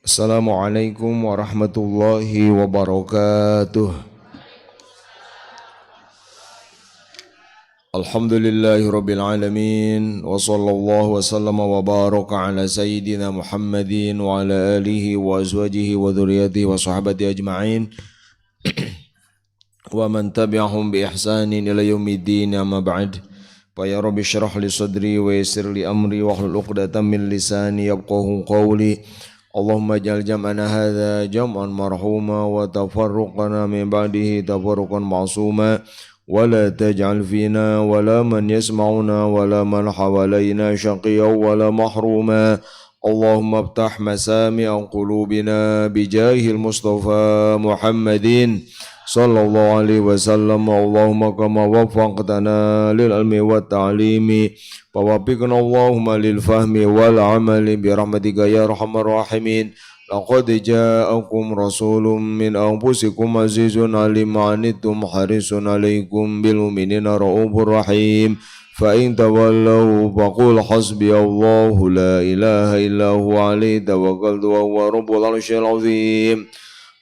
Assalamualaikum warahmatullahi wabarakatuh. Alhamdulillahi rabbil alamin wa sallallahu wa sallama wa baraka ala sayyidina Muhammadin wa ala alihi wa azwajihi wa dhurriyyatihi wa sahabati ajma'in wa man tabi'ahum bi ihsanin ila yaumiddin amma ba'd. Fa ya rabbi shrah li sadri wa yassir li amri wa hlul 'uqdatam min lisani yafqahu qawli. Allahumma ja'al jam'ana hadha jam'an marhuma wa tafarruqana min ba'dihi tafarruqan ma'suma wa la taj'al fina wa la man yasma'una wa la man hawalaina syaqiyan wa la mahruma. Allahumma aftah masami'a qulubina bijahil Mustafa Muhammadin sallallahu alaihi wasallam. Allahumma kama waffaqtana lil ilmi wat ta'limi wawafiqna Allahumma lil fahmi wal amali bi rahmatika ya arhamar rahimin. Laqad ja'akum rasulun min anfusikum azizun alim anittum harisun alaikum bil mu'minina raufur rahim. Fa in tawallaw faqul hasbiyallahu la ilaha illa huwa alayhi tawakkaltu wa huwa rabbul arsyil azim.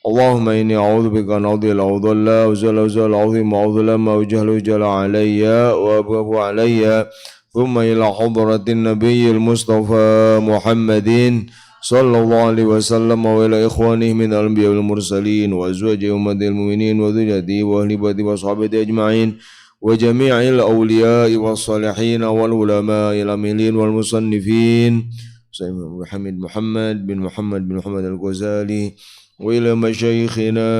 Allahumma inni a'udzubika an adilla wa dhalla wa zalla azim wa adlama wa jahla alayya wa abghabu alayya. Thumma ila hadratin nabiyil Mustafa Muhammadin sallallahu alaihi wasallam wa ila ikhwanihi min al-anbiya wal mursalin wa azwaji ummatil mu'minin wa dhurriyyati wa ahli baiti wa sahabati ajma'in wa jami'il awliya'i was salihin wal ulama'i al-amilin wal musannifin Sayyid Muhammad bin Muhammad al-Ghazali wa ila masyayikhina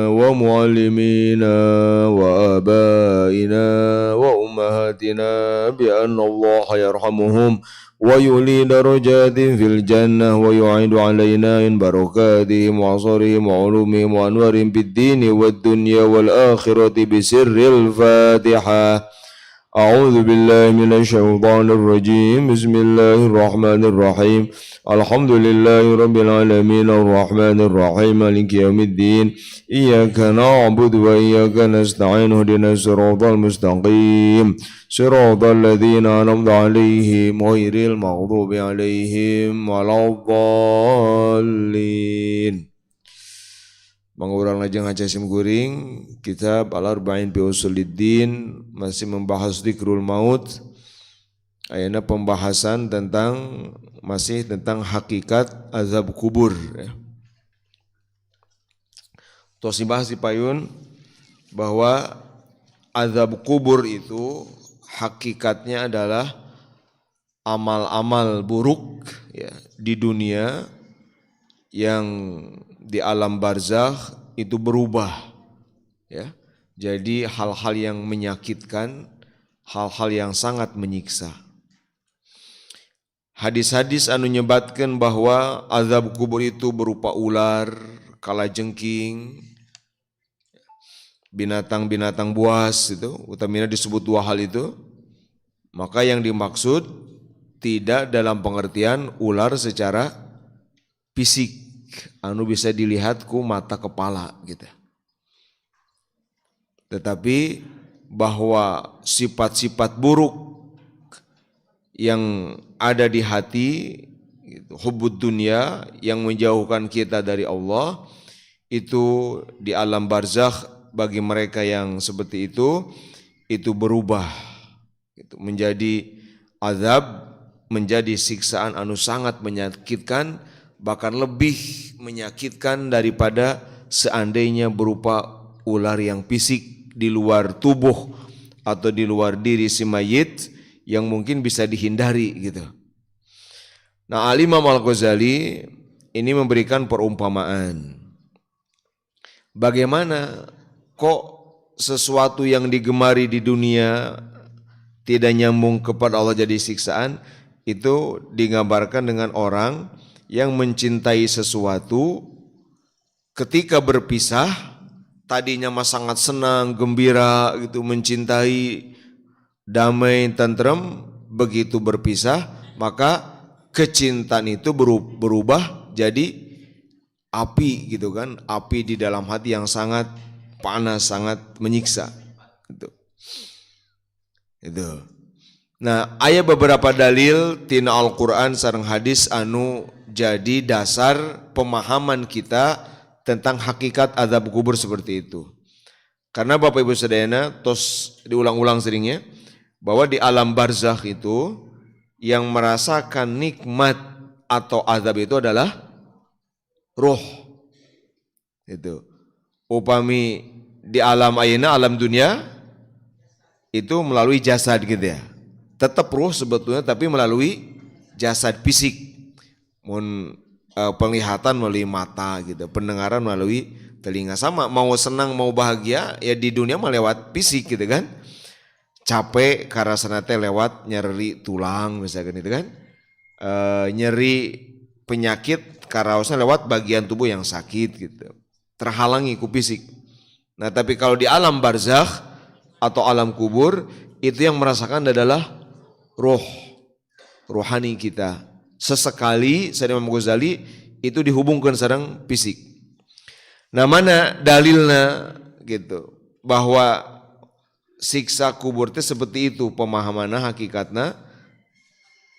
wa muallimina wa abaina wa ummahatina bi anna Allah yarhamuhum wa yuli darajatin fil jannah wa yu'idu alaina in barakatihim wa asarihim wa ulumihim wa anwarihim bid dini wad dunya wal akhirati bi sirril Fatihah. A'udzu billahi minasy syaithanir rajim. Bismillahirrahmanir rahim. Alhamdulillahi rabbil alamin arrahmanir rahim maliki yaumiddin. Iyyaka na'budu wa iyyaka nasta'in ihdinas siratal mustaqim. Siratal ladzina an'amta 'alaihim ghairil maghdubi 'alaihim waladdallin. Mengurang lajeng Haja Simkuring, kitab Al-Arba'in fi Usuluddin, masih membahas dzikrul maut. Ayana pembahasan masih tentang hakikat azab kubur. Tos dibahas di payun bahwa azab kubur itu hakikatnya adalah amal-amal buruk ya, di dunia yang di alam barzakh itu berubah ya. Jadi hal-hal yang menyakitkan, hal-hal yang sangat menyiksa. Hadis-hadis anu nyebatkeun bahwa azab kubur itu berupa ular, kalajengking, binatang-binatang buas itu, utamanya disebut dua hal itu. Maka yang dimaksud tidak dalam pengertian ular secara fisik anu bisa dilihat ku mata kepala gitu. Tetapi bahwa sifat-sifat buruk yang ada di hati gitu, hubbud dunya yang menjauhkan kita dari Allah, itu di alam barzakh bagi mereka yang seperti itu berubah gitu, menjadi azab, menjadi siksaan anu sangat menyakitkan, bahkan lebih menyakitkan daripada seandainya berupa ular yang fisik di luar tubuh atau di luar diri si mayit yang mungkin bisa dihindari gitu. Nah, Al-Imam Al-Ghazali ini memberikan perumpamaan. Bagaimana kok sesuatu yang digemari di dunia tidak nyambung kepada Allah jadi siksaan, itu digambarkan dengan orang yang mencintai sesuatu ketika berpisah tadinya mah sangat senang, gembira gitu, mencintai, damai, tentrem, begitu berpisah maka kecintaan itu berubah jadi api gitu kan, api di dalam hati yang sangat panas, sangat menyiksa gitu. Itu. Nah, aya beberapa dalil tina Al-Qur'an sareng hadis anu jadi dasar pemahaman kita tentang hakikat azab kubur seperti itu. Karena Bapak Ibu sadayana tos diulang-ulang seringnya bahwa di alam barzakh itu yang merasakan nikmat atau azab itu adalah ruh. Itu. Upami di alam ayeuna, alam dunia itu melalui jasad gitu ya. Tetap ruh sebetulnya tapi melalui jasad fisik. Penglihatan melalui mata gitu, pendengaran melalui telinga. Sama mau senang mau bahagia ya di dunia mah lewat fisik gitu kan. Capek karena teh lewat nyeri tulang misalkan itu kan. Nyeri penyakit karena lewat bagian tubuh yang sakit gitu. Terhalangi ku fisik. Nah, tapi kalau di alam barzakh atau alam kubur itu yang merasakan adalah roh, rohani kita. Sesekali Sayyidina Imam Ghazali itu dihubungkan sareng fisik. Nah, mana dalilna gitu bahwa siksa kubur itu seperti itu pemahamanna hakikatna.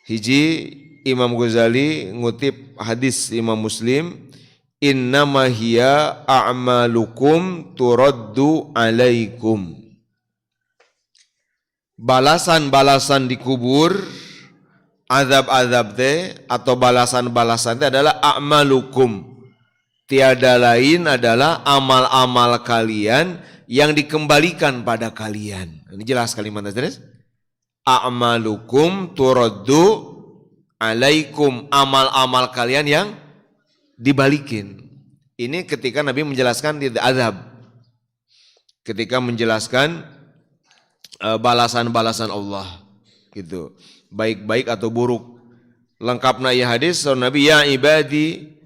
Hiji Imam Ghazali ngutip hadis Imam Muslim, innama hiya a'malukum turaddu alaikum. Balasan-balasan di kubur, azab-azab teh atau balasan-balasan teh adalah a'malukum. Tiada lain adalah amal-amal kalian yang dikembalikan pada kalian. Ini jelas kalimatnya jelas. A'malukum turaddu alaikum, amal-amal kalian yang dibalikin. Ini ketika Nabi menjelaskan tidak azab. Ketika menjelaskan balasan-balasan Allah gitu. Baik-baik atau buruk. Lengkapna ya hadis Nabi, ya ibadi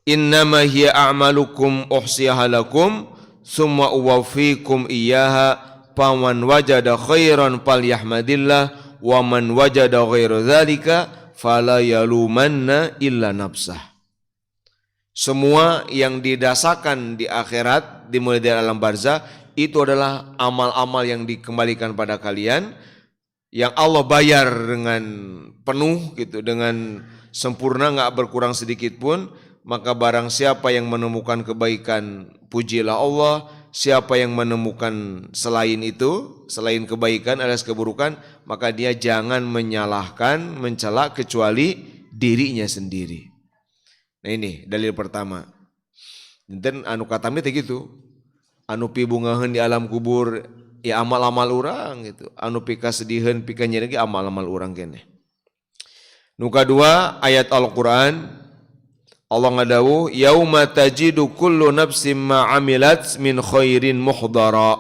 innama hiya a'malukum uhsiyaha lakum summa uwaffikum iyyaha faman wajada khairan falyahmadillah wa man wajada ghaira dzalika fala yalumanna illa nafsah. Semua yang didasarkan di akhirat dimulai dari alam barzakh itu adalah amal-amal yang dikembalikan pada kalian yang Allah bayar dengan penuh gitu, dengan sempurna, enggak berkurang sedikit pun. Maka barang siapa yang menemukan kebaikan, pujilah Allah. Siapa yang menemukan selain itu, selain kebaikan alias keburukan, maka dia jangan menyalahkan, mencela kecuali dirinya sendiri. Nah, ini dalil pertama. Dan anu katami teh gitu. Anu pibungaheun di alam kubur ya amal-amal urang gitu. Anu pika sediheun pika nyeri ge amal-amal urang keneh. Nu kadua ayat Al-Qur'an Allah ngadawu yauma tajidu kullu nafsin ma amilat min khairin muhdara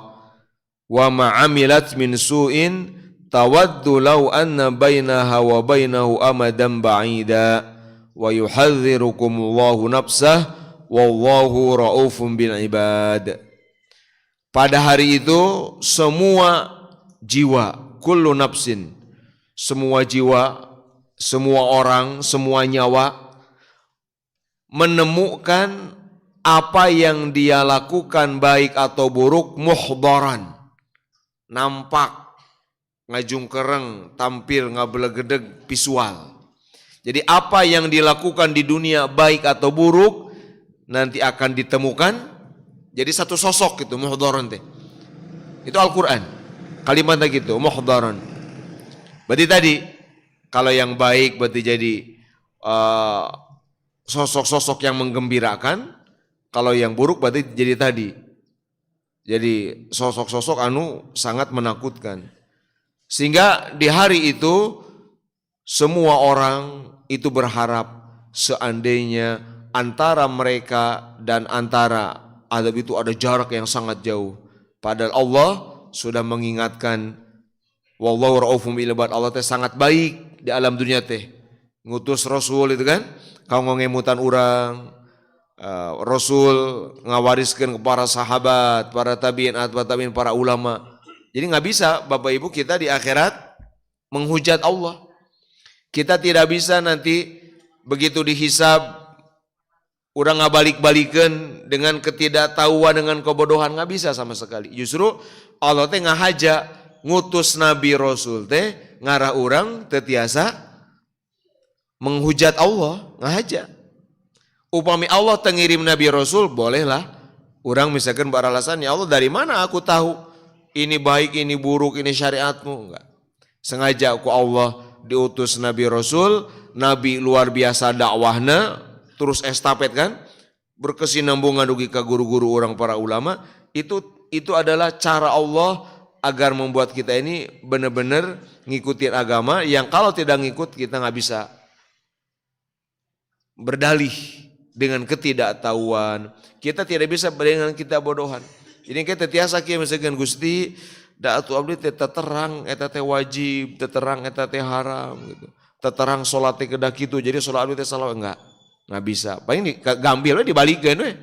wa ma amilat min su'in tawaddu law anna bainaha wa bainahu amadan ba'ida wa yuhadzirukumullahu nafsah wallahu raufun bil ibad. Pada hari itu semua jiwa, kullu nafsin, semua jiwa, semua orang, semua nyawa menemukan apa yang dia lakukan baik atau buruk muhdaran, nampak, ngajungkereng, tampil, ngabelegedeg, visual. Jadi apa yang dilakukan di dunia baik atau buruk nanti akan ditemukan. Jadi satu sosok gitu, muhdaran teh. Itu Al-Qur'an. Kalimatnya gitu, muhdaran. Berarti tadi kalau yang baik berarti jadi sosok-sosok yang menggembirakan, kalau yang buruk berarti jadi tadi. Jadi sosok-sosok anu sangat menakutkan. Sehingga di hari itu semua orang itu berharap seandainya antara mereka dan antara azab itu ada jarak yang sangat jauh. Padahal Allah sudah mengingatkan, wallahu raufum bil ibad, Allah teh sangat baik di alam dunia teh. Ngutus Rasul itu kan, kau ngemutan orang, Rasul ngawariskan ke para sahabat, para tabi'in, atba'ut tabi'in, para ulama. Jadi nggak bisa Bapak Ibu kita di akhirat menghujat Allah. Kita tidak bisa nanti begitu dihisab urang ngabalik-balikan dengan ketidaktahuan, dengan kebodohan, nggak bisa sama sekali. Justru Allah teh ngahaja ngutus Nabi Rasul teh ngarah orang tetiasa menghujat Allah, ngahaja. Upami Allah tengirim Nabi Rasul, bolehlah orang misalkan beralasan, ya Allah dari mana aku tahu ini baik, ini buruk, ini syariatmu. Enggak. Sengaja aku Allah diutus Nabi Rasul, Nabi luar biasa dakwahna, terus estafet kan, berkesinambungan dugi ke guru-guru orang para ulama, itu adalah cara Allah agar membuat kita ini benar-benar ngikutin agama yang kalau tidak ngikut kita nggak bisa berdalih dengan ketidaktahuan. Kita tidak bisa dengan kita bodohan. Jadi kita tiasa kieu misalkan Gusti da atuh abdi teh terang eta teh wajib, terang eta teh haram gitu. Terang salat teh kedah kitu. Jadi salat abdi teh salah enggak bisa. Paling gambil we dibalikeun we.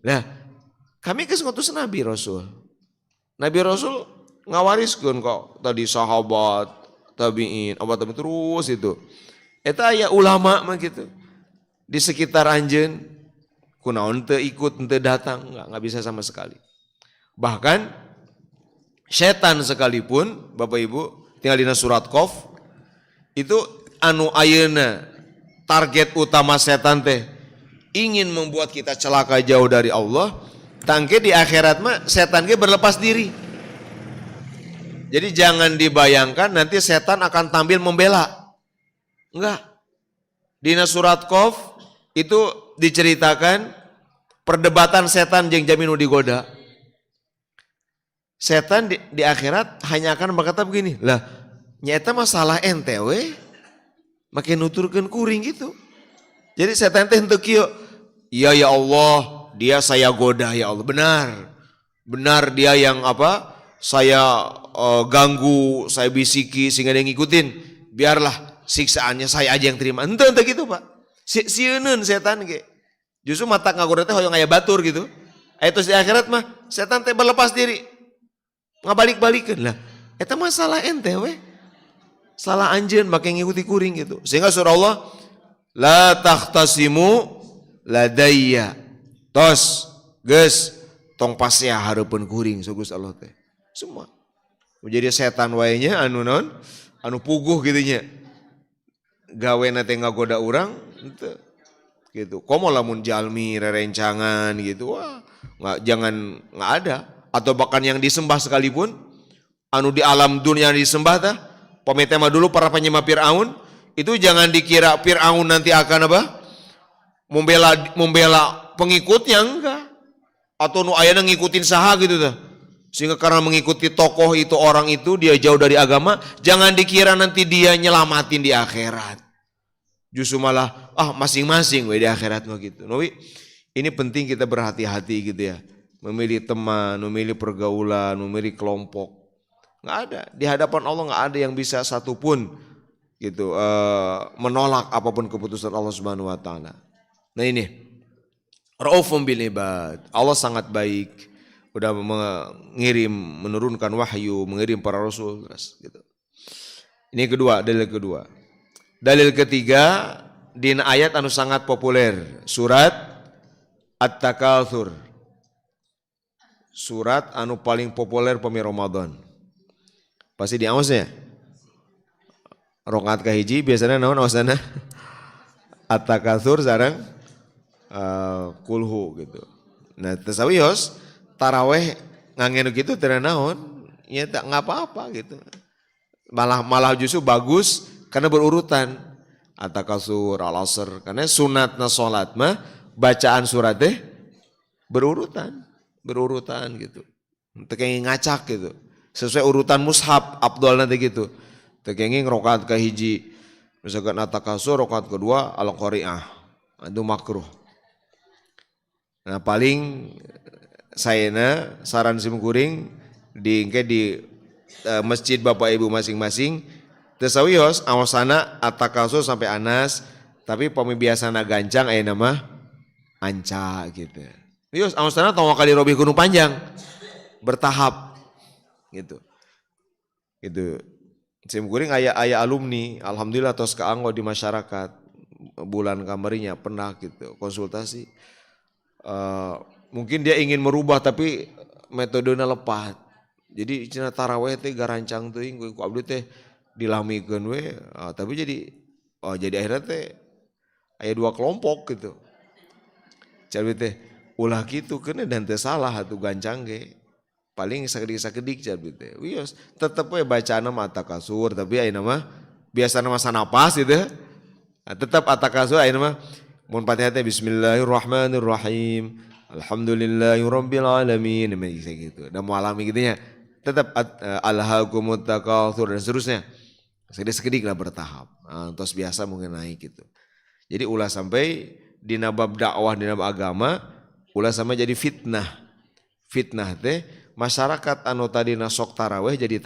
Nah, kami geus ngutus Nabi Rasul. Nabi Rasul ngawariskeun kok tadi sahabat, tabiin, tabiin terus itu. Eta aya ulama mah gitu. Di sekitar anjeun kunaon teu ikut teu datang enggak bisa sama sekali. Bahkan setan sekalipun Bapak Ibu tinggal dina surat Qaf itu anu ayeuna target utama setan teh ingin membuat kita celaka jauh dari Allah, tangke di akhirat mah setan ge berlepas diri. Jadi jangan dibayangkan nanti setan akan tampil membela. Enggak. Dina surat Qaf itu diceritakan perdebatan setan jeung jami nu digoda. Setan di akhirat hanya akan berkata begini, lah nyata masalah ente we makin nuturkeun kuring gitu. Jadi setan teh henteu kieu, iya ya Allah, dia saya goda ya Allah. Benar dia yang apa? Saya ganggu, saya bisiki sehingga dia ngikutin. Biarlah siksaannya saya aja yang terima. Henteu gitu, Pak. Sieunun setan ge. Justru mata ngagoda teh hoyong aya batur gitu. Itu di akhirat mah setan teh berlepas diri. Ngabalik-balikeun lah. Eta masalah ente we. Salah anjeun make ngikuti kuring gitu. Sehingga surah Allah la takhtasimu ladayya. Tos geus tong pasea hareupeun kuring sugus Allah teh. Semua. Jadi setan wae nya anu naon? Anu puguh kitu nya. Gawena teh ngagoda urang henteu. Gitu. Komo lamun jalmi rerencangan gitu. Wah, enggak ada. Atau bahkan yang disembah sekalipun, anu di alam dunia disembah tah, pamete mah dulu para penyembah Fir'aun, itu jangan dikira Fir'aun nanti akan apa? Membela pengikutnya, enggak. Atau nu ayana ngikutin saha gitu tah. Sehingga karena mengikuti tokoh itu, orang itu, dia jauh dari agama, jangan dikira nanti dia nyelamatin di akhirat. Justru malah, masing-masing we di akhirat mah gitu. Nowi, ini penting kita berhati-hati gitu ya. Memilih teman, memilih pergaulan, memilih kelompok. Nggak ada. Di hadapan Allah nggak ada yang bisa satupun gitu menolak apapun keputusan Allah Subhanahu Wa Taala. Nah ini, Raufum bil ibad. Allah sangat baik. Udah menurunkan wahyu, mengirim para rasul. Gitu. Ini kedua, dalil kedua. Dalil ketiga, di ayat anu sangat populer, surat At-Takatsur. Surat anu paling populer pemi Ramadan. Pasti di aosnya. Rokaat kahiji biasanya naon aosana? At-Takatsur sareng kulhu gitu. Nah, tasawios taraweh ngangenu gitu teu naon, ya tak ngapa-apa gitu. Malah justru bagus karena berurutan. At-Takatsur, Al-Asr, karena sunatna salat mah bacaan surat teh berurutan gitu. Tekenging ngacak gitu. Sesuai urutan mushaf Abdul nanti gitu. Tekenging rakaat kahiji misalkan At-Takatsur, rakaat kedua Al-Qari'ah. Itu makruh. Nah, paling sayana saran simkuring di masjid Bapak Ibu masing-masing teu sawios aosana At-Takatsur sampai Anas, tapi pamibiasana gancang aya nama anca gitu. Yus, amusana tong kali robih gunung panjang bertahap gitu. Gitu. Sim kuring aya alumni, alhamdulillah tos kaanggo di masyarakat. Bulan kamarinya pernah gitu konsultasi. Mungkin dia ingin merubah tapi metodenya lepat. Jadi cenah taraweh teh garancang teuing ku abdi teh dilamikeun we, tapi jadi akhirnya teh aya dua kelompok gitu. Jadi teh ulah kitu keun dan teu salah atuh gancang ge. Paling sakedik-sakedik jadi teh. Wios tetep we bacana mah atakasur tapi ayeuna mah biasana mah sanapas gitu. Tetep atakasur ayeuna mah mun Fatihah teh bismillahirrahmanirrahim. Alhamdulillahirabbil alamin gitu. Dan mau alami gitu nya. Tetap alhaakumut takatsur dan seterusnya. Sekedik lah bertahap. Terus biasa mungkin naik gitu. Jadi ulah sampai dina bab dakwah dina bab agama ulah sampai jadi fitnah. Fitnah teh masyarakat anu tadina sok taraweh jadi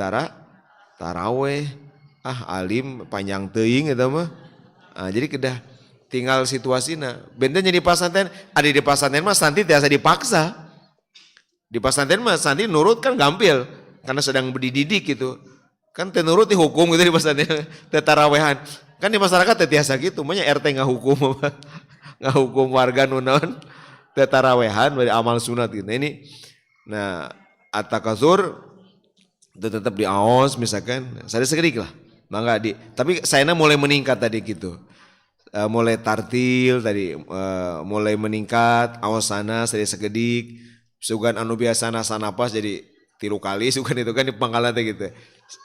taraweh. Alim panjang teuing eta mah. Jadi kedah tinggal situasina. Benten jadi pasantren, ada di pasantren mah santri tiasa dipaksa. Di pasantren mah santri nurut kan gampil karena sedang dididik gitu. Kan teu nurut dihukum gitu di pasantren teu tarawehan. Kan di masyarakat teu tiasa gitu, manya RT ngahukum ngahukum warga nu naon teu tarawehan bari amal sunat gitu. Nah, atakazur tetap diaos misalkan, saya sekedik lah. Mangga tapi sayana mulai meningkat tadi gitu. Mulai tartil tadi mulai meningkat awasana saya sekedik sugan anu biasana sanapas jadi 3 kali sugan itu kan di pangkalan gitu.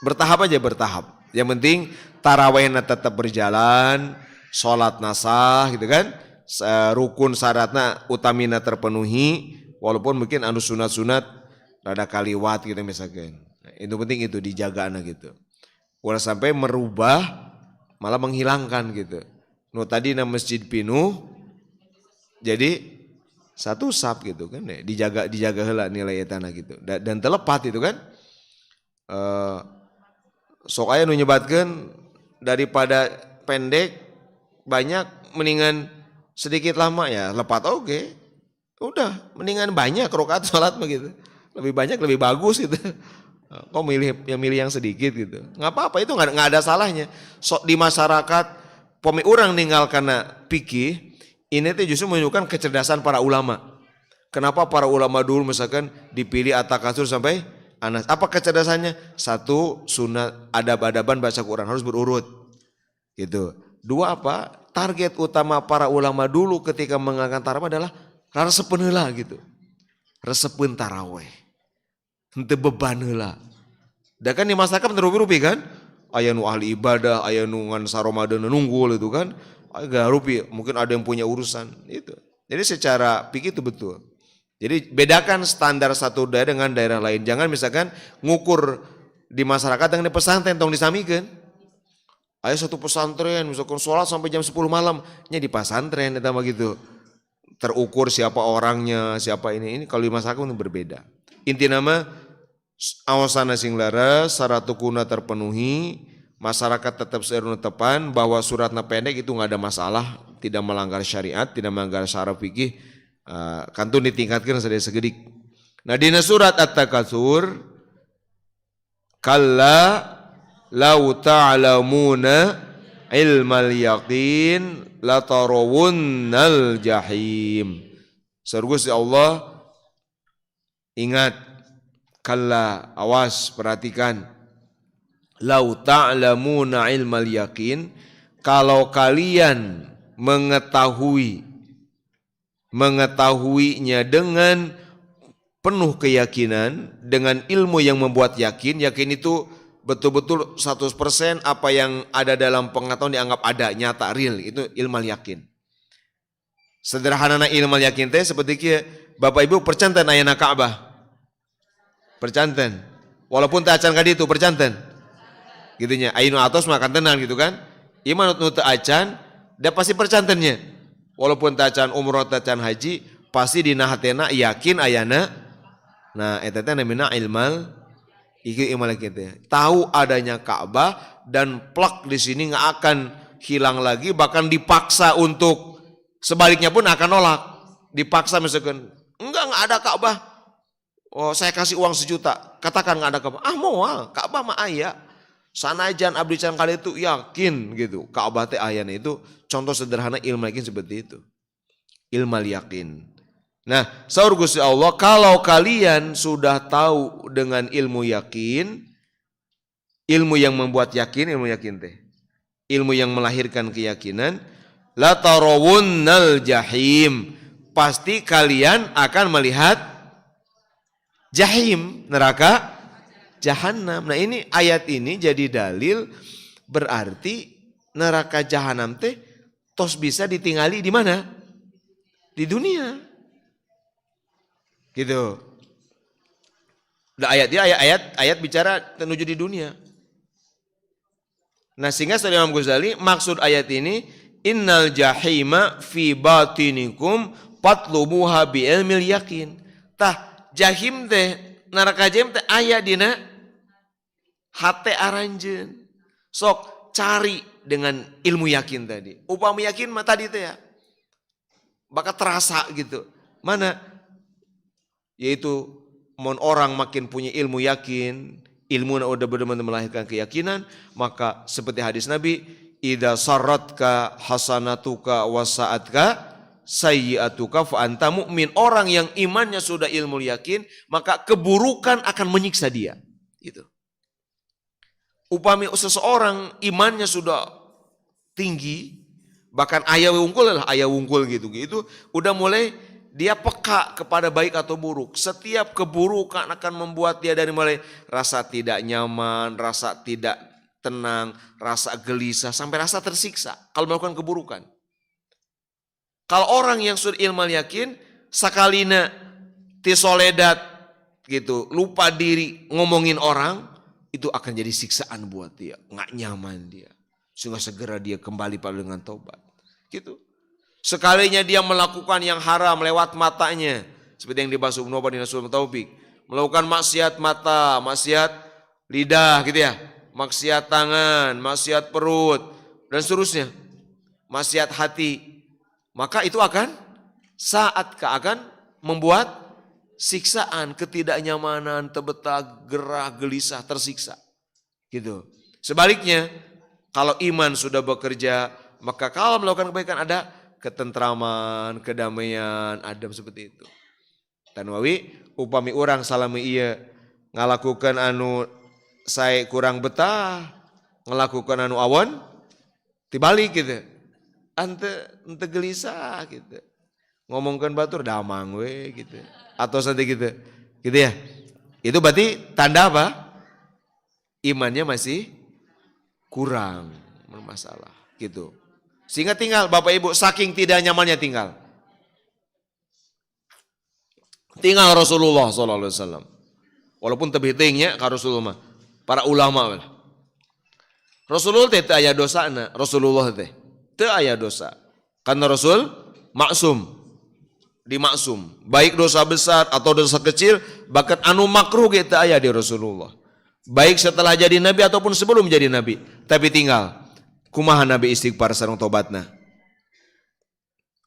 Bertahap aja bertahap. Yang penting tarawehna tetap berjalan, salat nasah gitu kan. Rukun syaratna utamina terpenuhi walaupun mungkin anu sunat-sunat rada kaliwat gitu misalkan. Itu penting itu dijaga gitu. Ulah sampai merubah malah menghilangkan gitu. Tadi na masjid pinuh jadi satu sap gitu kan ya. Dijaga heula nilai etana gitu. Dan telepat itu kan. Sok aya nu nyebatkeun daripada pendek banyak mendingan sedikit lama ya lepat oke. Udah mendingan banyak rakaat salat begitu. Lebih banyak lebih bagus gitu. Kok milih yang sedikit gitu. Nggak apa-apa itu nggak ada salahnya. Di masyarakat orang ninggal karena pikir ini tuh justru menunjukkan kecerdasan para ulama. Kenapa para ulama dulu misalkan dipilih atakasur sampai anas? Apa kecerdasannya? Satu, sunat adab-adaban baca Quran harus berurut. Gitu. Dua apa? Target utama para ulama dulu ketika mengangkat tarawih adalah resepen heula gitu. Resepen tarawih. Henteu beban heula. Da kan di masyarakat terupi-rupi kan? Aya nu ahli ibadah, aya nu ngan saromadaen nunggul itu kan. Agak rupi, mungkin ada yang punya urusan itu. Jadi secara pikir itu betul. Jadi bedakan standar satu daerah dengan daerah lain. Jangan misalkan ngukur di masyarakat dengan di pesantren tong disamikeun. Aya satu pesantren misalkan sholat sampai jam 10 malam, nya di pesantren eta mah gitu. Terukur siapa orangnya, siapa ini kalau di masyarakat itu berbeda. Intina mah awasana sing laras saratukuna terpenuhi, masyarakat tetap seru tepan bahwa suratna pendek itu nggak ada masalah, tidak melanggar syariat, tidak melanggar syara fikih, kantun ditingkatkan segedik. Nah dina surat At-Takatsur kalla lau ta'lamuna ilmal yaqin latarawunnal jahim. Sargus ya Allah, ingat, kalla, awas, perhatikan. Lau ta'lamuna ilmal yakin, kalau kalian mengetahuinya dengan penuh keyakinan, dengan ilmu yang membuat yakin itu betul-betul 100% apa yang ada dalam pengetahuan dianggap ada, nyata, real, itu ilmal yakin. Sederhana ilmal yakin teh seperti kia, Bapak Ibu percanten ayana Ka'bah. Percanten. Walaupun teu acan ka ditu percanten. Gitunya, ainu atos makan tenan gitu kan. Ieu mah nu teu acan, da pasti percantennya. Walaupun teu acan umroh teu acan haji, pasti dina hatena yakin ayana. Nah, eta teh namina ilmal yakin. Tahu adanya Ka'bah dan plak di sini enggak akan hilang lagi, bahkan dipaksa untuk sebaliknya pun akan nolak. Dipaksa misalkan, enggak ada Ka'bah. Oh, saya kasih uang 1 juta, katakan nggak ada Ka'bah. Moal, Ka'bah mah aya. Sanajan abdi can kali itu yakin gitu. Ka'bah teh aya itu contoh sederhana ilmu yakin seperti itu. Ilmu yakin. Nah, saur Gusti Allah, kalau kalian sudah tahu dengan ilmu yakin, Ilmu yang membuat yakin, ilmu yakin teh. Ilmu yang melahirkan keyakinan. La tarawunnal jahim. Pasti kalian akan melihat jahim, neraka jahanam. Nah ini ayat ini jadi dalil berarti neraka jahanam teh tos bisa ditinggali di mana? Di dunia. Gitu. Ayat bicara menuju di dunia. Nah sehingga Saudara Imam Ghazali maksud ayat ini innal jahima fi batinikum patlubuha bi ilmil yakin. Tah jahim teh neraka jahim teh aya dina hate aranjeun. Sok cari dengan ilmu yakin tadi. Upama yakin mah tadi teh ya. Bakal terasa gitu. Mana? Yaitu mun orang makin punya ilmu yakin, ilmu udah benar-benar melahirkan keyakinan, maka seperti hadis Nabi, idza sarratka hasanatuka wa sa'atka sayyi'atuka fa anta mu'min. Orang yang imannya sudah ilmu yakin, maka keburukan akan menyiksa dia. Gitu. Upami seseorang imannya sudah tinggi, bahkan ayah wungkul gitu, udah mulai dia peka kepada baik atau buruk. Setiap keburukan akan membuat dia dari mulai rasa tidak nyaman, rasa tidak tenang, rasa gelisah, sampai rasa tersiksa kalau melakukan keburukan. Kalau orang yang sudah ilmu yakin, sakalina tisoledat gitu, lupa diri ngomongin orang, itu akan jadi siksaan buat dia, nggak nyaman dia. Sehingga segera dia kembali pada dengan taubat. Gitu. Sekalinya dia melakukan yang haram lewat matanya, seperti yang dibahas Ibnu Abbas di Nasuhul Taufik, melakukan maksiat mata, maksiat lidah gitu ya, maksiat tangan, maksiat perut dan seterusnya, maksiat hati, maka itu akan membuat siksaan, ketidaknyamanan, tebetak, gerah, gelisah, tersiksa. Gitu. Sebaliknya, kalau iman sudah bekerja, maka kalau melakukan kebaikan ada ketentraman, kedamaian, adab seperti itu. Tanwawi upami orang salami iya ngalakukan anu saya kurang betah, ngelakukan anu awan tibalik gitu. Ante gelisah gitu. Ngomongkan batur damang we gitu. Atau santai gitu. Gitu ya. Itu berarti tanda apa? Imannya masih kurang, bermasalah gitu. Sehingga tinggal Bapak Ibu saking tidak nyamannya tinggal Rasulullah SAW. Walaupun tebih tingnya ka Rasulullah, para ulama Rasulullah teh teu aya dosana, Rasulullah teh teu aya dosa. Karena Rasul maksum, dimaksum, baik dosa besar atau dosa kecil, bahkan anu makruh ge teu aya di Rasulullah. Baik setelah jadi nabi ataupun sebelum jadi nabi, tapi tinggal kumaha Nabi istighfar sareng tobatna?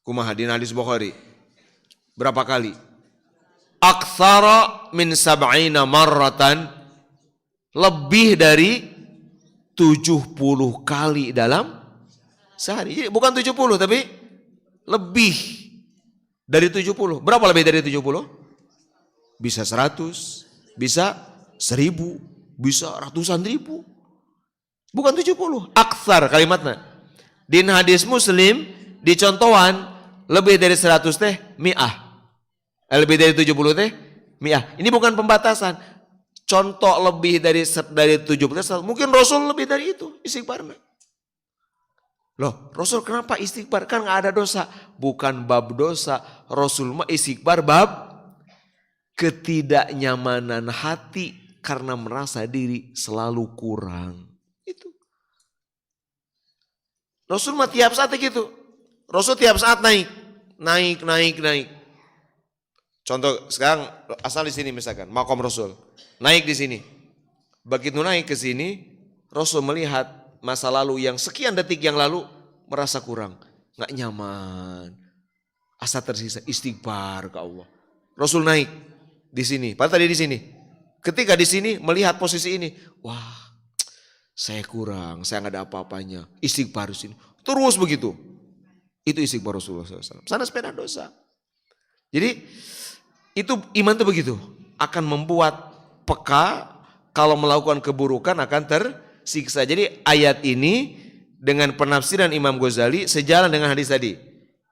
Kumaha di hadis Bukhari? Berapa kali? Aktsara min sab'ina marratan, lebih dari 70 kali dalam sehari. Jadi bukan 70 tapi lebih dari 70. Berapa lebih dari 70? Bisa 100, bisa 1000, bisa ratusan ribu. Bukan 70, aksar kalimatnya. Di hadis Muslim dicontohan lebih dari 100 teh mi'ah. Lebih dari 70 teh mi'ah. Ini bukan pembatasan. Contoh lebih dari 70, mungkin Rasul lebih dari itu istighfarnya. Loh, Rasul kenapa istighfar? Kan enggak ada dosa. Bukan bab dosa. Rasul mah istighfar bab ketidaknyamanan hati karena merasa diri selalu kurang. Rasul mah tiap saat gitu. Rasul tiap saat naik. Contoh sekarang asal di sini misalkan, makom Rasul. Naik di sini. Begitu naik ke sini, Rasul melihat masa lalu yang sekian detik yang lalu merasa kurang, enggak nyaman. Asa tersisa, istighfar ke Allah. Rasul naik di sini, padahal tadi di sini. Ketika di sini melihat posisi ini, wah, saya kurang, saya nggak ada apa-apanya. Istighfar di sini. Terus begitu. Itu istighfar Rasulullah SAW. Sana sepeda dosa. Jadi itu iman itu begitu. Akan membuat peka kalau melakukan keburukan akan tersiksa. Jadi ayat ini dengan penafsiran Imam Ghazali sejalan dengan hadis tadi.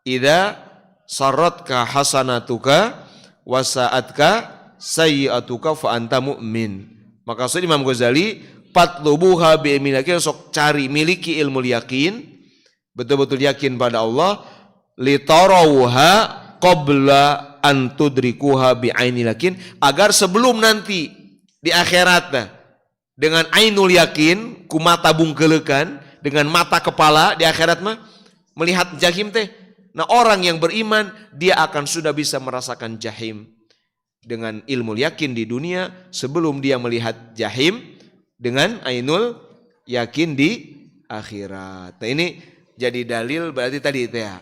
Idza saratka hasanatuka wasa'atka sayyi'atuka fa anta mu'min. Maka maksud Imam Ghazali, patlubuha bi ilmil yakin, sok cari miliki ilmu yakin, betul-betul yakin pada Allah, litarawha qabla an tudrikuha bi ainil yakin, agar sebelum nanti di akhirat dengan ainul yakin, ku mata bungkelekan, dengan mata kepala di akhirat mah melihat jahim teh. Nah, orang yang beriman dia akan sudah bisa merasakan jahim dengan ilmu yakin di dunia sebelum dia melihat jahim dengan ainul yakin di akhirat. Nah, ini jadi dalil berarti tadi teh ya.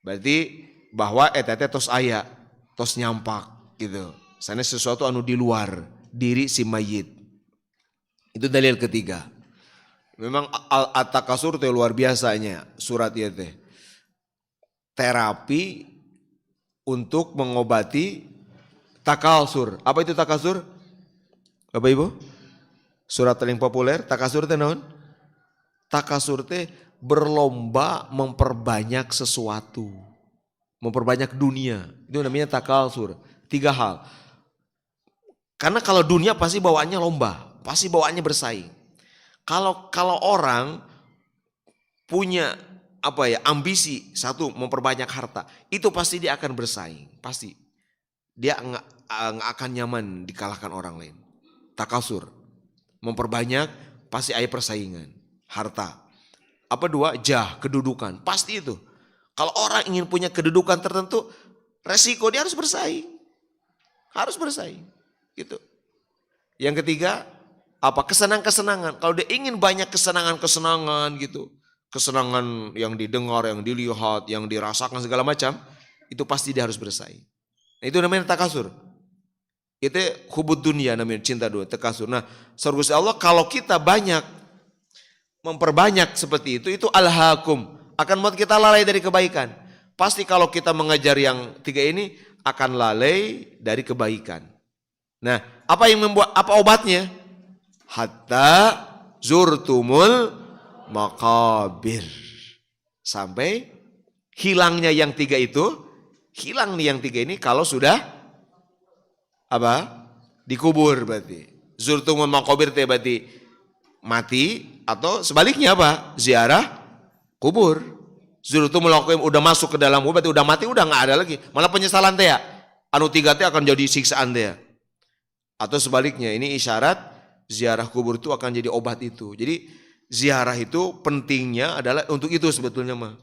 Berarti bahwa eta teh tos aya, tos nyampak gitu. Sana sesuatu anu di luar diri si mayit. Itu dalil ketiga. Memang at-takasur teh luar biasanya surat ieu teh. Terapi untuk mengobati takasur. Apa itu takasur? Bapak Ibu? Surat paling populer, takasur teh naon? Takasur teh berlomba memperbanyak sesuatu. Memperbanyak dunia. Itu namanya takasur. 3 hal. Karena kalau dunia pasti bawaannya lomba, pasti bawaannya bersaing. Kalau orang punya ambisi satu memperbanyak harta, itu pasti dia akan bersaing, pasti dia nggak akan nyaman dikalahkan orang lain. Takasur, memperbanyak pasti ada persaingan, harta. Apa 2? Kedudukan, pasti itu. Kalau orang ingin punya kedudukan tertentu, resiko dia harus bersaing, gitu. Yang ketiga, kesenangan. Kalau dia ingin banyak kesenangan gitu, kesenangan yang didengar, yang dilihat, yang dirasakan segala macam, itu pasti dia harus bersaing. Nah, itu namanya takasur. Itu hubud dunia namanya, cinta dunia, takasur. Nah, surga Allah kalau kita banyak memperbanyak seperti itu alhaakum, akan membuat kita lalai dari kebaikan. Pasti kalau kita mengejar yang 3 ini akan lalai dari kebaikan. Nah, apa obatnya? Hatta zurtumul maqabir. Sampai hilangnya yang 3 itu, hilang nih yang 3 ini kalau sudah dikubur berarti. Zurtumul maqabir teh berarti mati, atau sebaliknya ziarah kubur. Zurtumul maqabir udah masuk ke dalam kubur berarti udah mati, udah enggak ada lagi. Malah penyesalan teh ya. Anu 3 teh akan jadi siksaan teh ya. Atau sebaliknya, ini isyarat ziarah kubur itu akan jadi obat itu. Jadi ziarah itu pentingnya adalah untuk itu sebetulnya mah.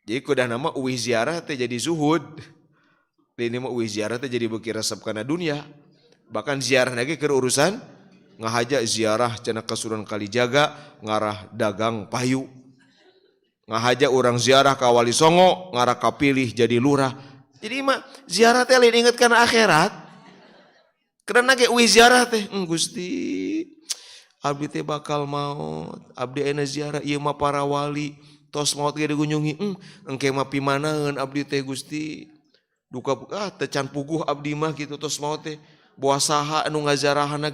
Jadi kudah nama uwi ziarah teh jadi zuhud. Ini mah uwi ziarah teh jadi beki resep kana dunia. Bahkan ziarah lagi ke urusan ngahaja ziarah cenah kasuran Kalijaga ngarah dagang payu. Ngahaja orang ziarah ka Wali Songo ngarah kapilih jadi lurah. Jadi mah ziarah teh lain inget kana akhirat. Karena ge uwi ziarah teh, Gusti, abdi teh bakal maot, abdi aya ziarah ieu mah para wali, tos maot ge digunjungi, engke mah pimanaeun abdi teh Gusti. Duka teh can puguh abdi mah gitu tos maot teh, boa saha anu ngazarahanna.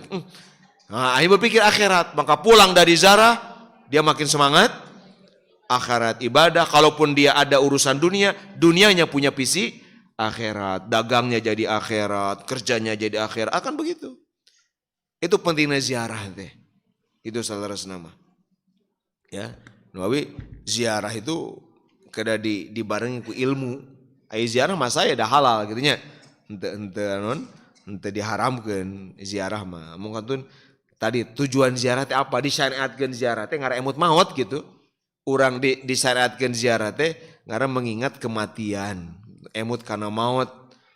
Nah, aing berpikir akhirat, maka pulang dari ziarah dia makin semangat akhirat ibadah. Kalaupun dia ada urusan dunia, dunianya punya visi akhirat, dagangnya jadi akhirat, kerjanya jadi akhirat, akan begitu. Itu pentingnya ziarah teh. Itu saudara senama. Ya, nawi ziarah itu kada dibarengi ku ilmu. Ai ziarah mah saya dah halal gitu nya. Henteu diharamkeun ziarah mah. Mun kantun tadi tujuan ziarah teh apa? Disyariatkeun ziarah teh ngara emut maot gitu. Urang disyariatkeun ziarah teh ngara mengingat kematian. Emut karena maut,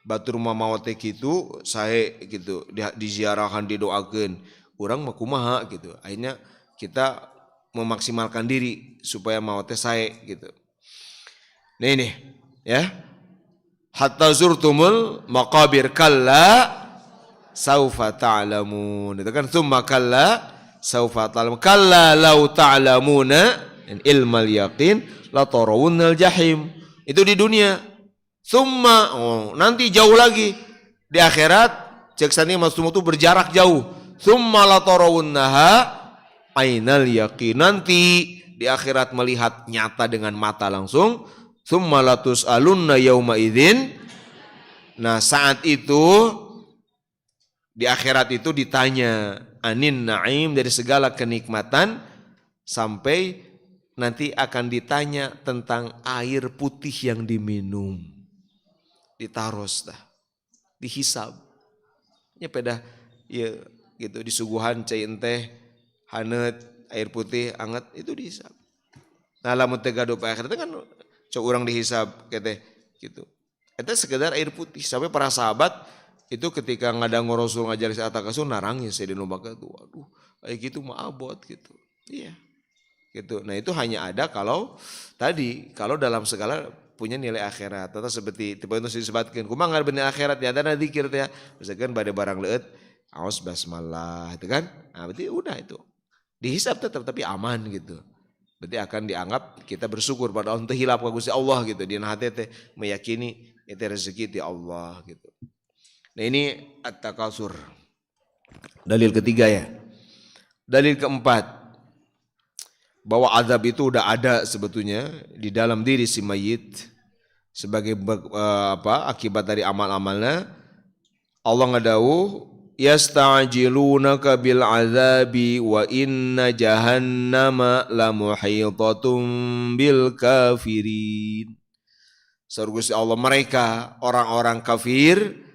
batur mah maut teh kitu, sae gitu, diziarahan, didoakeun. Urang mah kumaha gitu. Akhirnya kita memaksimalkan diri supaya maut teh sae gitu. Nah ini ya. Hatta zurtumul maqabir kalla saufa ta'lamun. Itu kan tsumma kalla saufa ta'lamun. Kalla law ta'lamuna ilmal yaqin la tarawunnal jahim. Itu di dunia. Summa, nanti jauh lagi di akhirat, cek sani masuk itu berjarak jauh. tsumma latarawunnaha ainal yaqin. Nanti di akhirat melihat nyata dengan mata langsung. Tsumma latus'alunna yauma idzin. Nah, saat itu di akhirat itu ditanya anin naim, dari segala kenikmatan, sampai nanti akan ditanya tentang air putih yang diminum. Ditaros dah, dihisab. Nya pedah ya gitu disuguhan cai teh haneut air putih anget itu dihisab. Nah lamun teh gaduh ka akhirat kan cok urang dihisab keteh gitu. Eta sekedar air putih. Sampai para sahabat itu ketika ngadangu Rasul ngajar si atakasun narangis ya di lomba itu. Aduh, kayak gitu mah abot gitu. Iya. Gitu. Nah itu hanya ada kalau tadi kalau dalam segala punya nilai akhirat. Atau seperti tipe itu disebutkan. Kumang nggak bener akhirat ya ada dzikir ya. Misalkan pada barang leut, aos basmalah itu kan. Nah berarti udah itu. Dihisab tetap tapi aman gitu. Berarti akan dianggap kita bersyukur pada Allah hilap ka Gusti Allah gitu. Di hati teh meyakini itu rezeki di Allah gitu. Nah ini at-takasur. Dalil ketiga ya. Dalil keempat. Bahwa azab itu udah ada sebetulnya di dalam diri si mayit sebagai akibat dari amal-amalnya. Allah ngadawu yasta'jilunaka bil azabi wa inna jahannama lamuhitatun bil kafirin. Surga Allah mereka orang-orang kafir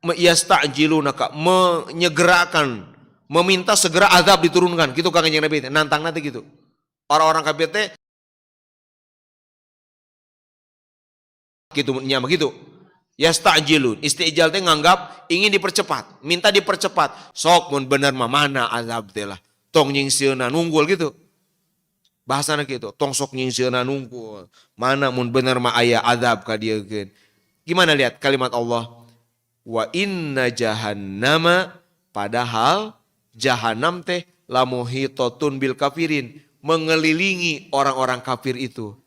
yasta'jilunaka menyegerakan, meminta segera azab diturunkan. Gitu kan kanjeng Nabi nantang nanti gitu. Orang-orang kafir teh gitu nya begitu. Yasta'jilun, istijal teh nganggap ingin dipercepat, minta dipercepat. Sok mun bener mah mana azab teh lah. Tong nyingsieuna nunggul gitu. Bahasana gitu, tong sok nyingsieuna nunggul. Mana mun bener mah aya azab ka dieukeun. Gimana lihat kalimat Allah? Wa inna jahannama, padahal jahanam teh lamuhitatun bil kafirin, mengelilingi orang-orang kafir itu.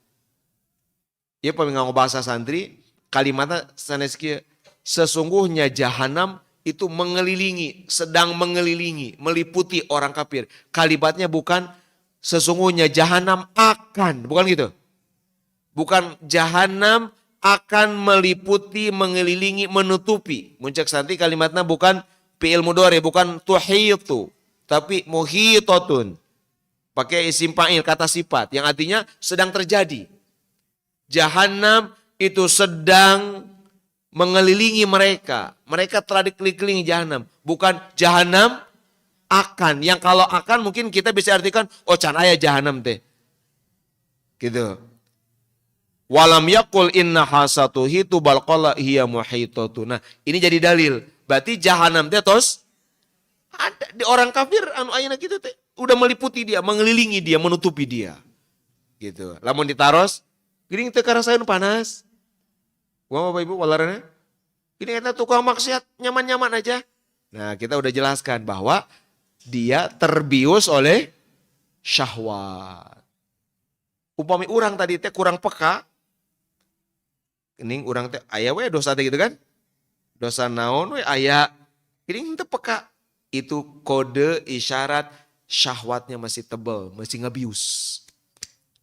Ya pemingau bahasa santri, kalimatnya sanes kieu, sesungguhnya jahanam itu mengelilingi, sedang mengelilingi, meliputi orang kafir. Kalimatnya bukan sesungguhnya jahanam akan, bukan gitu. Bukan jahanam akan meliputi, mengelilingi, menutupi. Muncak santi kalimatnya bukan fi'il mudhari, bukan tuhitu, tapi muhitatun. Pakai isim fa'il, kata sifat yang artinya sedang terjadi. Jahanam itu sedang mengelilingi mereka. Mereka telah dikelilingi jahanam. Bukan jahanam akan. Yang kalau akan mungkin kita bisa artikan, oh can aya jahanam teh. Gitu. Walam yakul inna hasatuhitu balqala hiya muhitatu. Nah ini jadi dalil. Berarti jahanam teh tos ada di orang kafir anu ayeuna kitu teh udah meliputi dia, mengelilingi dia, menutupi dia. Gitu. Lamun ditaros, geuning teu karasaeun panas. Wah Bapak Ibu walarana. Ini eta tukang maksiat nyaman-nyaman aja. Nah, kita udah jelaskan bahwa dia terbius oleh syahwat. Upami urang tadi teh kurang peka. Geuning urang teh aya we dosa teh gitu kan? Dosa naon we aya. Geuning teu peka. Itu kode isyarat syahwatnya masih tebal, masih ngebius.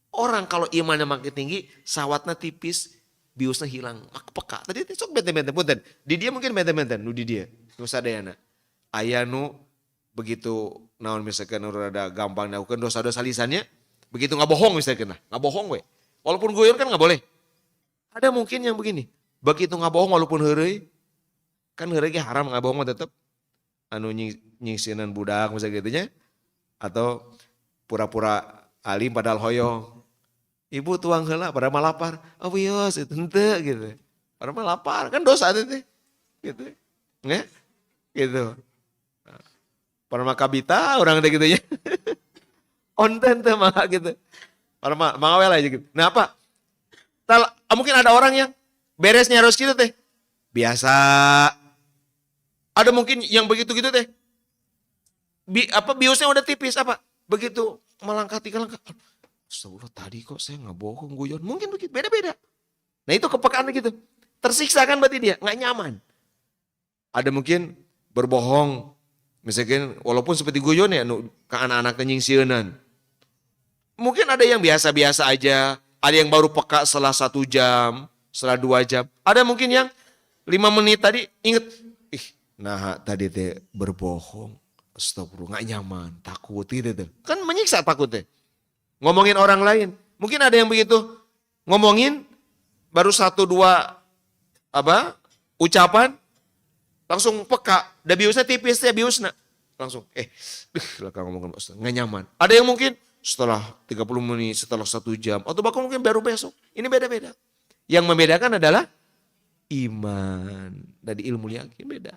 Orang kalau imannya makin tinggi, syahwatnya tipis, biusnya hilang, mak peka. Tadi sok benten-benten, punten. Di dia mungkin benten-benten, nu di dia, nu sadayana. Aya nu begitu naon misalkan rada gampang dilakukan dosa-dosa lisannya, begitu ngabohong misalkan, ngabohong we. Walaupun guyon kan nggak boleh. Ada mungkin yang begini, begitu ngabohong walaupun heureuy, kan heureuy ge haram ngabohong mah tetep. Anu nyingsinan budak misalnya gitunya, atau pura-pura alim padahal hoyong. Ibu tuang heula pada mah lapar. Oh wios itu henteu gitu. Pada mah lapar kan dosa teh. Gitu. Nggak? Gitu. Pada mah kabita orang teh gitu ya. Onten teh mah gitu. Pada mah mangawel aja gitu. Nah apa? Mungkin ada orang yang beresnya harus gitu teh. Biasa. Ada mungkin yang begitu-gitu teh. Biusnya udah tipis apa? Begitu melangkah 3 langkah. Astagfirullah tadi kok saya nggak bohong guyon. Mungkin begitu, beda-beda. Nah itu kepekaan gitu. Tersiksa kan berarti dia, nggak nyaman. Ada mungkin berbohong Misalkan walaupun seperti guyon ya ke anak-anak kenying sieunan. Mungkin ada yang biasa-biasa aja, ada yang baru peka setelah 1 jam, setelah 2 jam. Ada mungkin yang 5 menit tadi inget, nah tadi teh berbohong. Astagfirullah, gak nyaman, takut gitu tuh. Kan menyiksa takutnya. Ngomongin orang lain. Mungkin ada yang begitu, ngomongin baru 1-2 ucapan, langsung peka. Da biusnya tipis ya biusnya. Langsung, ngomongin gak nyaman. Ada yang mungkin setelah 30 menit, setelah 1 jam, atau bahkan mungkin baru besok. Ini beda-beda. Yang membedakan adalah iman. Dari ilmu yakin beda.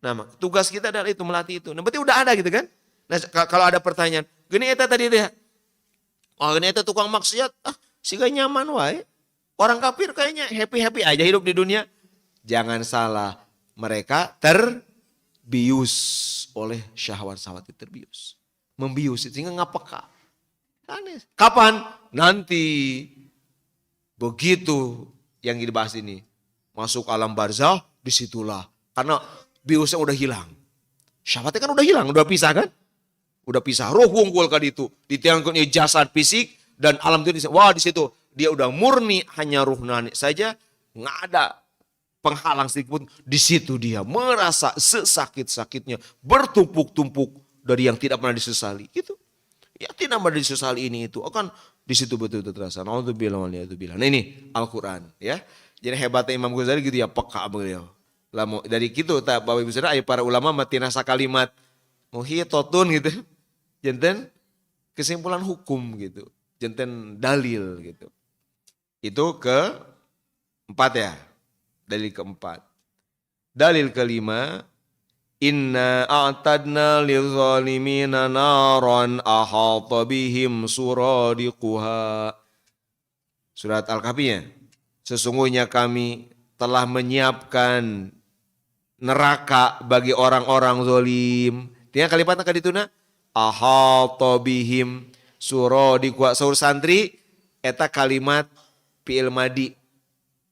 Nah, tugas kita adalah itu, melatih itu. Nah, berarti udah ada gitu kan. Nah, kalau ada pertanyaan, gini eta tadi deh. Oh, gini eta tukang maksiat, sih gak nyaman wae. Orang kafir kayaknya happy-happy aja hidup di dunia. Jangan salah, mereka terbius oleh syahwat-syahwat itu terbius. Membius sehingga nggak peka. Aneh. Kapan? Nanti. Begitu yang dibahas ini. Masuk alam barzah, disitulah. Karena biusnya udah hilang. Syahwatnya kan udah hilang, udah pisah kan? Udah pisah, roh wungkul kan itu. Ditiangkan jasad fisik dan alam itu. Wah di situ dia udah murni, hanya ruhani saja. Nggak ada penghalang sedikit pun. Di situ dia merasa sesakit-sakitnya. Bertumpuk-tumpuk. Dari yang tidak pernah disesali itu, ya tidak pernah disesali ini itu, akan di situ betul-betul terasa. Nauzubillah wa na'udzubillah. Nah ini Al-Quran ya. Jadi hebatnya Imam Ghazali gitu ya, peka beliau. Dari gitu tak Bapak Ibu Saudara, para ulama matinasa kalimat muhitotun gitu, jenten kesimpulan hukum gitu, jenten dalil gitu. Itu keempat ya, dalil keempat. Dalil kelima. Inna a'tadna lidzalimina naran ahata bihim suradiquha. Surat Al-Kahfi ya. Sesungguhnya kami telah menyiapkan neraka bagi orang-orang zalim. Tinggal kalimat tadi itu na ahata bihim suradiquha. Saur santri eta kalimat fi'il madi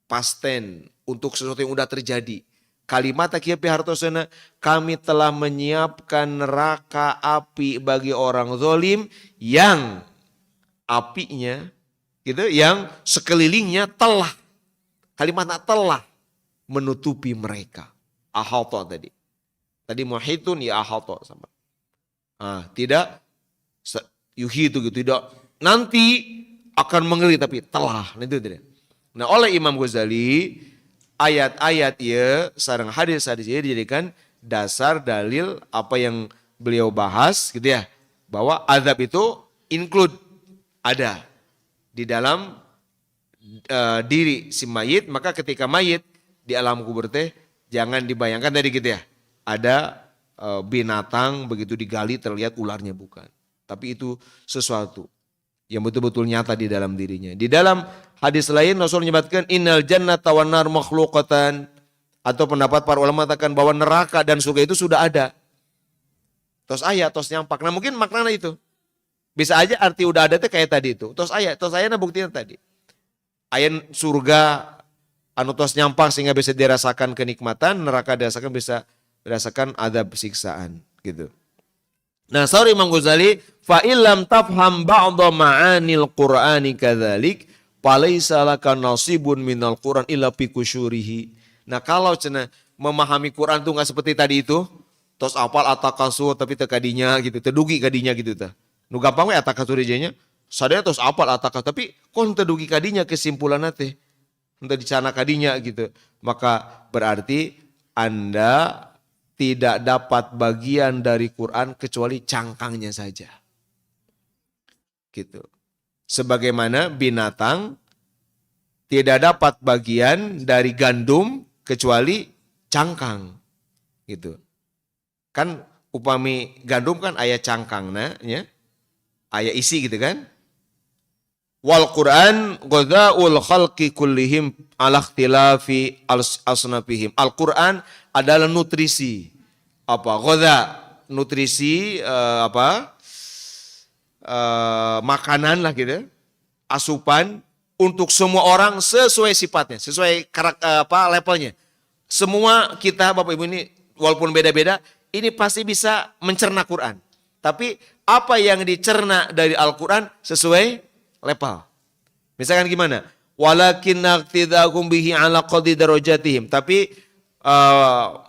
past tense untuk sesuatu yang udah terjadi. Kalimat kieu pihartosna, kami telah menyiapkan neraka api bagi orang zalim yang apinya gitu, yang sekelilingnya telah, kalimatnya telah menutupi mereka. Ahata tadi. Tadi muhitun ya ahata sama. Tidak yuhitu gitu, tidak nanti akan mengelilingi tapi telah. Itu tidak. Nah, oleh Imam Ghazali ayat-ayat ya, sareng hadis-hadis ya dijadikan dasar dalil apa yang beliau bahas gitu ya. Bahwa azab itu include, ada di dalam diri si mayit. Maka ketika mayit di alam kubur teh jangan dibayangkan tadi gitu ya. Ada binatang begitu digali terlihat ularnya, bukan. Tapi itu sesuatu yang betul-betul nyata di dalam dirinya. Di dalam hadis lain Rasul menyebutkan innal jannata wan nar makhluqatan, atau pendapat para ulama mengatakan bahwa neraka dan surga itu sudah ada. Tos ayat, tos nyampak. Nah mungkin maknanya itu. Bisa aja arti udah ada itu kayak tadi itu. Tos ayat buktinya tadi. Ayat surga anu tos nyampak sehingga bisa dirasakan kenikmatan, neraka dirasakan bisa dirasakan adab siksaan gitu. Nah, sorry Imam Ghazali, fa illam tafham ba'dha ma'anil Qur'ani kadzalik, falaisa laka nasibun minal Qur'an illa fi kusyurihi. Nah, kalau cenah memahami Quran tuh enggak seperti tadi itu, tos apal atakasur tapi teu kadinya gitu, teu dugi kadinya gitu tah. Nu gampang we atakasur nya, sadaya tos apal atakas tapi kon teu dugi kadinya kesimpulanna teh. Henteu dicana kadinya gitu. Maka berarti Anda tidak dapat bagian dari Quran kecuali cangkangnya saja. Gitu. Sebagaimana binatang tidak dapat bagian dari gandum kecuali cangkang. Gitu. Kan upami gandum kan aya cangkangna ya. Aya isi gitu kan. Wal Quran ghadhaul khalqi kullihim ala ikhtilafi asnafihim. Al-Quran adalah nutrisi. Ghadha, nutrisi makanan lah gitu. Asupan untuk semua orang sesuai sifatnya, sesuai levelnya. Semua kita Bapak Ibu ini walaupun beda-beda, ini pasti bisa mencerna Quran. Tapi apa yang dicerna dari Al-Quran sesuai level. Misalkan gimana? Walakin naqtidakum bihi ala qadri darajatihim. Tapi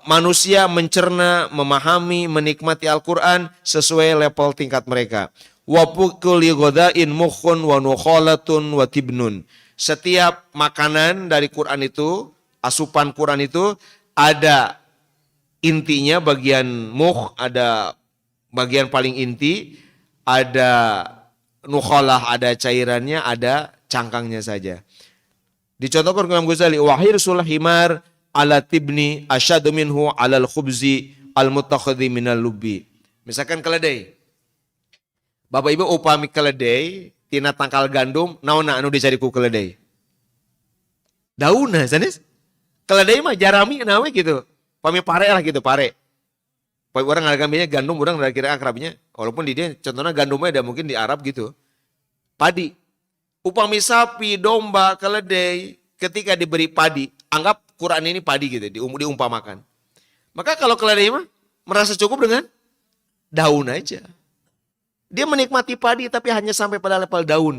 manusia mencerna, memahami, menikmati Al-Quran sesuai level tingkat mereka. Wa kulli ghadain mukhun wa nukhalatun wa tibnun. Setiap makanan dari Quran itu, asupan Quran itu ada intinya bagian mukh, ada bagian paling inti, ada nukhalah, ada cairannya, ada cangkangnya saja. Dicontohkan Imam Ghazali, wahir sul himar ala tibni asyadu minhu alal khubzi al-mutakhadhi minal lubi. Misalkan keledai. Bapak Ibu upami keledai, tina tangkal gandum, naona anu dicari ku keledai. Dauna, sanes? Keledai mah jarami nawe gitu. Pami pare lah gitu, pare. Orang ngargamnya gandum, orang kira akrabnya. Walaupun di dia contohnya gandumnya ada mungkin di Arab gitu. Padi. Upami sapi, domba, keledai, ketika diberi padi, anggap Quran ini padi gitu, diumpamakan. Maka kalau keledai mah merasa cukup dengan daun aja. Dia menikmati padi tapi hanya sampai pada level daun.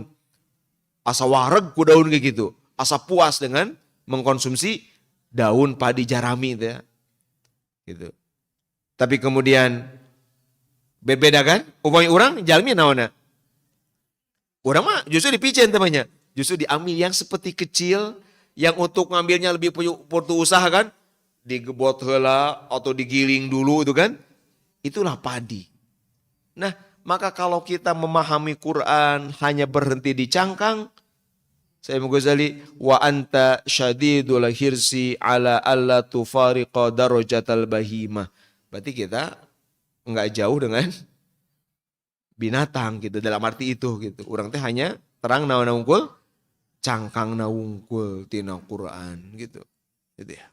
Asa wareg ku daun kayak gitu. Asa puas dengan mengkonsumsi daun padi jarami itu ya. Gitu. Tapi kemudian berbeda kan? Upami orang jalmi naona. Orang mah justru dipicen temannya. Justru diambil yang seperti kecil, yang untuk ngambilnya lebih perlu usaha kan. Digebot heula atau digiling dulu itu kan. Itulah padi. Nah, maka kalau kita memahami Quran hanya berhenti di cangkang, saya Ghazali, wa anta syadidul hirsi ala alla tufariqa darajatal bahimah. Berarti kita enggak jauh dengan binatang gitu, dalam arti itu gitu. Orang teh hanya terang naon unggul, cangkang naungkul tina Quran gitu. Gitu ya.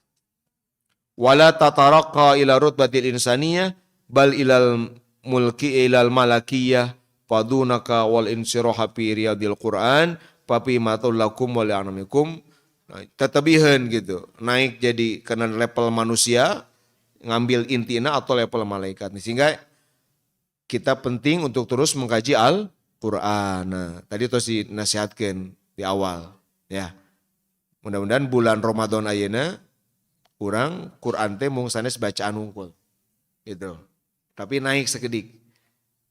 Wala tataraqa ila rutbatil insaniyah bal ilal mulki ilal malakiyah fadunaka wal insiroha fi riyadil Quran papi matul lakum wal anamikum. Tetabihan gitu, naik jadi kena level manusia, ngambil intina atau level malaikat. Sehingga kita penting untuk terus mengkaji Al-Quran. Nah, tadi terus dinasihatkan di awal ya. Mudah-mudahan bulan Ramadan ayeuna kurang Quran teh mung sanes bacaan unggul. Gitu. Tapi naik sekedik.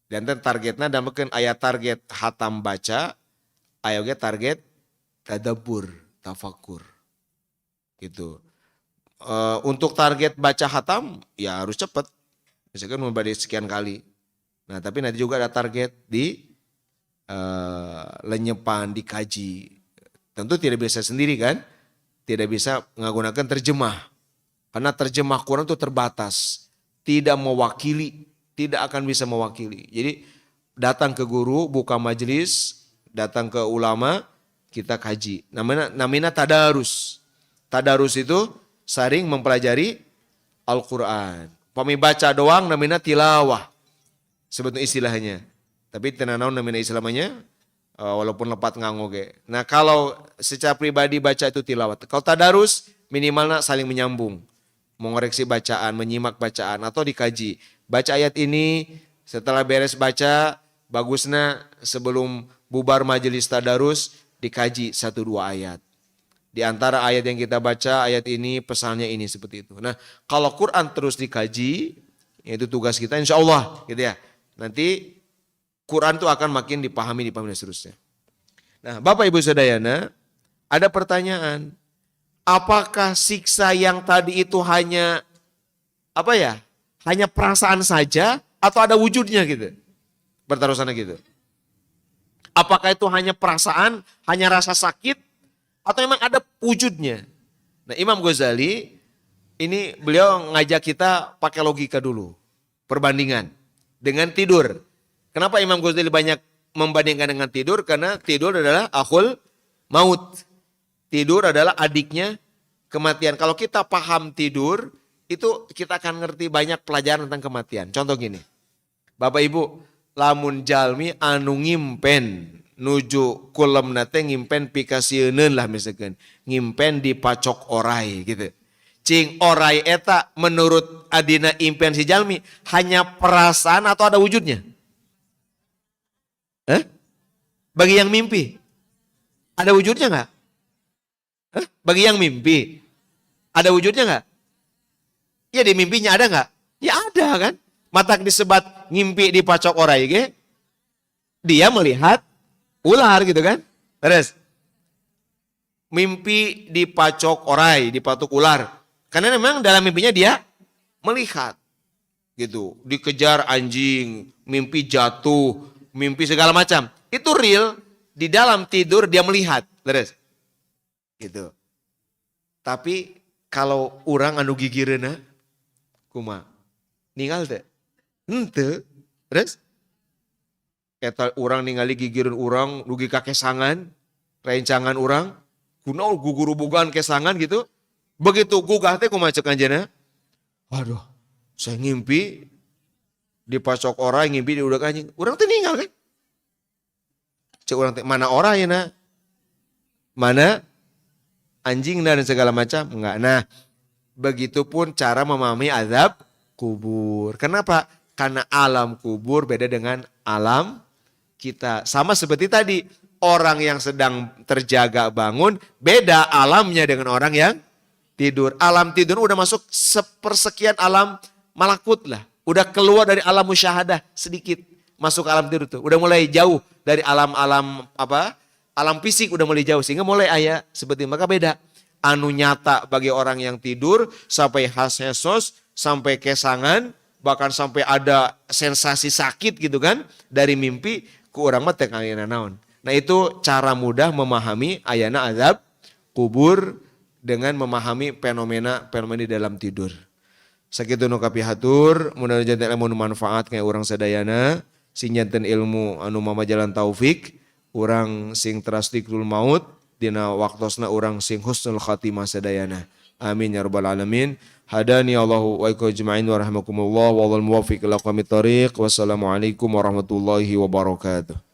Dan targetnya damekeun aya target hatam baca, aya ge target tadabbur, tafakur. Gitu. Untuk target baca hatam ya harus cepat. Misalkan membadi sekian kali. Nah, tapi nanti juga ada target di lenyepan, dikaji. Tentu tidak bisa sendiri kan? Tidak bisa menggunakan terjemah. Karena terjemah Quran itu terbatas. Tidak mewakili, tidak akan bisa mewakili. Jadi datang ke guru, buka majelis, datang ke ulama, kita kaji. Namanya tadarus. Tadarus itu saring mempelajari Al-Quran. Pami baca doang namanya tilawah. Sebetulnya istilahnya. Tapi tenanaun namanya istilahnya walaupun lepat nganggo. Nah kalau secara pribadi baca itu tilawat. Kalau tadarus minimalnya saling menyambung. Mengoreksi bacaan, menyimak bacaan atau dikaji. Baca ayat ini setelah beres baca bagusnya sebelum bubar majelis tadarus dikaji 1-2 ayat. Di antara ayat yang kita baca ayat ini pesannya ini seperti itu. Nah kalau Quran terus dikaji itu tugas kita insya Allah gitu ya. Nanti Quran itu akan makin dipahami dan seterusnya. Nah Bapak Ibu Saudara, ada pertanyaan. Apakah siksa yang tadi itu hanya hanya perasaan saja atau ada wujudnya gitu? Bertaruh sana gitu. Apakah itu hanya perasaan, hanya rasa sakit atau memang ada wujudnya? Nah, Imam Ghazali ini beliau ngajak kita pakai logika dulu. Perbandingan dengan tidur. Kenapa Imam Ghazali banyak membandingkan dengan tidur? Karena tidur adalah akhul maut. Tidur adalah adiknya kematian. Kalau kita paham tidur, itu kita akan ngerti banyak pelajaran tentang kematian. Contoh gini, Bapak Ibu, lamun jalmi anu ngimpen nuju kulemna teh ngimpen pikasieun lah misalkan, ngimpen di pacok orai gitu. Cing orai eta menurut adina impian si jalmi hanya perasaan atau ada wujudnya? Bagi yang mimpi ada wujudnya nggak? Bagi yang mimpi ada wujudnya nggak? Ya di mimpinya ada nggak? Ya ada kan. Matak disebat ngimpi di pacok orai ge, dia melihat ular gitu kan. Terus mimpi di pacok orai, di patok ular. Karena memang dalam mimpinya dia melihat gitu, dikejar anjing, mimpi jatuh, mimpi segala macam. Itu real, di dalam tidur dia melihat. Terus gitu. Tapi kalau orang anu gigireuna kumaha? Ninggal teh? Henteu. Terus eta urang ningali gigireun urang dugi ka kesangan, rencangan urang, kunaon guguru-bugan kesangan gitu. Begitu gugah teh kumaha ceuk anjeunna? Waduh, saya ngimpi di pacok orai, ngimpi di udak anjing. Urang teh ninggal kan? Cek urang teh mana orayna? Mana anjing dan segala macam? Enggak. Nah, begitupun cara memahami azab kubur. Kenapa? Karena alam kubur beda dengan alam kita. Sama seperti tadi, orang yang sedang terjaga bangun, beda alamnya dengan orang yang tidur. Alam tidur udah masuk sepersekian alam malakut lah. Udah keluar dari alam musyahadah sedikit. Masuk ke alam tidur tuh. Udah mulai jauh dari alam-alam apa? Alam fisik udah mulai jauh. Sehingga mulai ayah seperti maka beda. Anu nyata bagi orang yang tidur sampai hasesos, sampai kesangan, bahkan sampai ada sensasi sakit gitu kan dari mimpi ku urang mah teh kayana naon. Nah itu cara mudah memahami ayana azab kubur dengan memahami fenomena di dalam tidur. Sakitu nu kapihatur, mudah-mudahan ilmu nu manfaat kayak urang sadayana, sing janten ilmu anu mamajalan taufik, urang sing trastikul maut dina waktosna urang sing husnul khatimah sadayana. Amin ya rabbal alamin. Hadani Allahu wa iyyakum ajma'in wa rahimakumullah wa wal muwaffiq ila aqwamit thoriq. Wassalamualaikum warahmatullahi wabarakatuh.